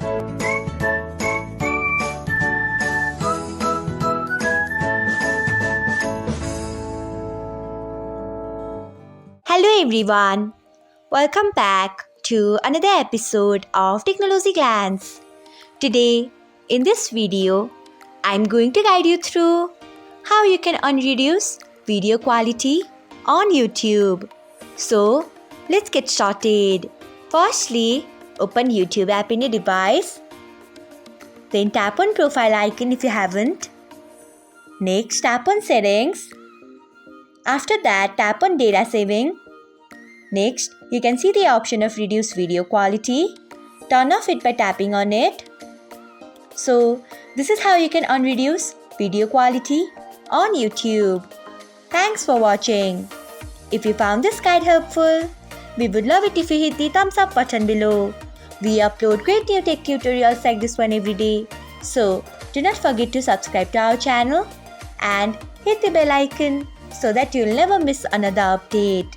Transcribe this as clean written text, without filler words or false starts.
Hello everyone, welcome back to another episode of Technologyglance. Today, in this video, I'm going to guide you through how you can unreduce video quality on YouTube. So, let's get started. Firstly, open YouTube app in your device. Then tap on profile icon if you haven't. Next, tap on settings. After that, tap on data saving. Next, you can see the option of reduce video quality. Turn off it by tapping on it. So, this is how you can unreduce video quality on YouTube. Thanks for watching. If you found this guide helpful, we would love it if you hit the thumbs up button below. We upload great new tech tutorials like this one every day. So, do not forget to subscribe to our channel and hit the bell icon so that you'll never miss another update.